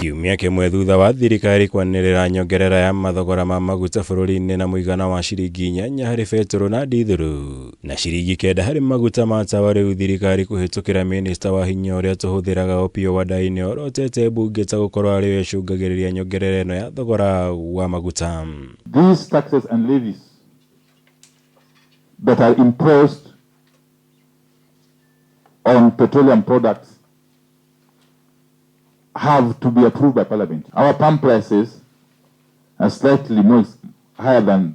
Kiumia kimwe thutha wa thirikari kwanĩrĩra nyongerera ya mathogora ma maguta bũrũri-inĩ na mũigana wa ciringi 8 harĩ betũrũ na dithũrũ na ciringi 9 harĩ maguta ma tawa, rĩu thirikari kũhĩtũkĩra minista wa hinya ũrĩa tũhũthĩraga OPIYO WANDAYI NIOROTETE mbunge ta gũkorwo arĩwe ĩcũngagĩrĩria nyongerera ĩno ya thogora wa maguta. These taxes and levies that are imposed on petroleum products have to be approved by Parliament. Our pump prices are slightly more higher than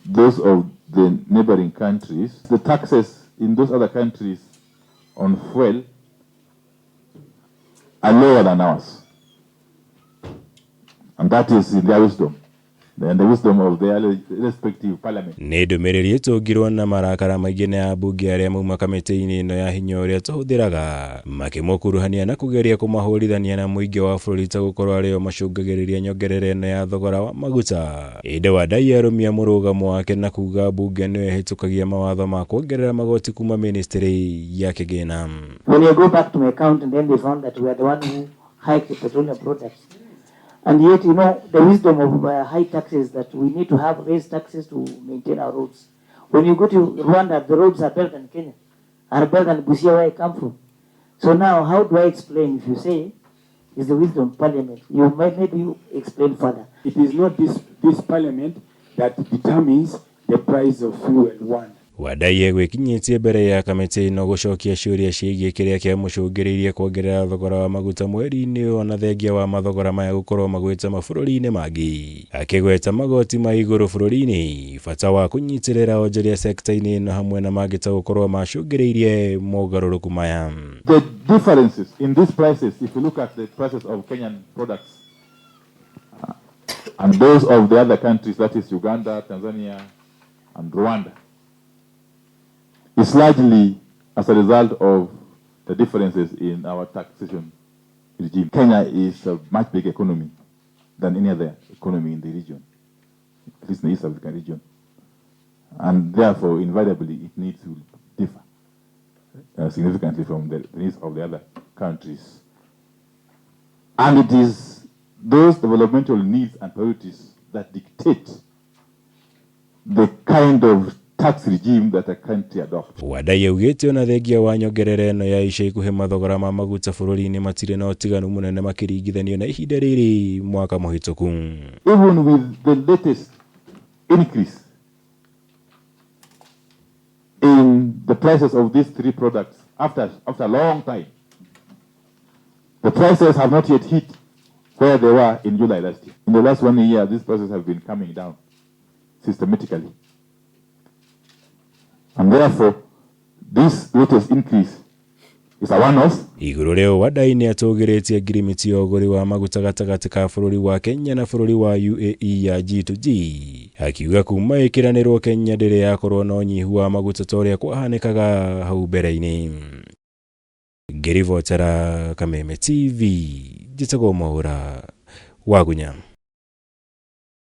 those of the neighboring countries. The taxes in those other countries on fuel are lower than ours. And that is in their wisdom. And the wisdom of their respective parliament. Nĩ ndũmĩrĩri ĩtũngirwo na marakara maingĩ nĩ ambunge arĩa mauma kamĩtĩ-inĩ ĩno ya hinya ũrĩa tũhũthĩraga, makĩmũkuruhania na kũgeria kũmahũrithania na mũingĩ wa bũrũri ta gũkorwo arĩo macũngagĩrĩria nyongerera ĩno ya thogora wa maguta. Ĩndĩ WANDAYI arũmia mũrũgamo wake na kuga mbunge nĩyo ĩhĩtũkagia mawatho ma kuongerera magoti kuma ministry ya kĩgĩna. When you go back to my account and then they found that we are the one who hiked the petroleum products. And yet, you know, the wisdom of high taxes that we need to have raised taxes to maintain our roads. When you go to Rwanda, the roads are better than Kenya, are better than Busia where I come from. So now, how do I explain if you say it's the wisdom of Parliament? You might maybe you explain further. It is not this Parliament that determines the price of fuel one. WANDAYI gwikinyĩtie mbere ya kamĩtĩ ĩno gũcokia ciũria ciĩgiĩ kĩrĩa kĩamũcũngĩrĩirie kuongerera thogora wa maguta mweri-inĩ ona thengia wa mathogora maya gũkorwo magwĩte mabũrũri-inĩ mangĩ, akĩgweta magoti ma igũrũ bũrũri-inĩ, bata wa kũnyitĩrĩra onjoria sekta-inĩ ĩno hamwe na mangĩ ta gũkorwo macũngĩrĩirie mogarũrũku maya. The differences in these prices, if you look at the prices of Kenyan products and those of the other countries, that is Uganda, Tanzania, and Rwanda, it's largely as a result of the differences in our taxation regime. Kenya is a much bigger economy than any other economy in the region, at least in the East African region. And therefore, invariably, it needs to differ significantly from the needs of the other countries. And it is those developmental needs and priorities that dictate the kind of tax regime that a country adopts. WANDAYI augĩte ona thengia wa nyongerera ĩno ya ica ikuhĩ mathogora ma maguta bũrũri-inĩ matirĩ na ũtiganu mũnene makĩringithanio na ihinda rĩrĩ mwaka mũhĩtũku. Even with the latest increase in the prices of these three products after a long time, the prices have not yet hit where they were in July last year. In the last 1 year, these prices have been coming down systematically. And therefore, this latest increase is a one-off. Igũrũ rĩo WANDAYI nĩ atũgĩrĩtie ngirimiti ya ũgũri wa maguta gatagatĩ ka bũrũri wa Kenya na bũrũri wa UAE ya G2G, akiuga kuma ĩkĩranĩrwo Kenya ndĩrĩ yakorwo na ũnyihu wa maguta ta ũrĩa kwahanĩkaga hau mbere-inĩ. Ngĩribotera Kameme TV, njĩtagwo Mwaũra wa Gunya.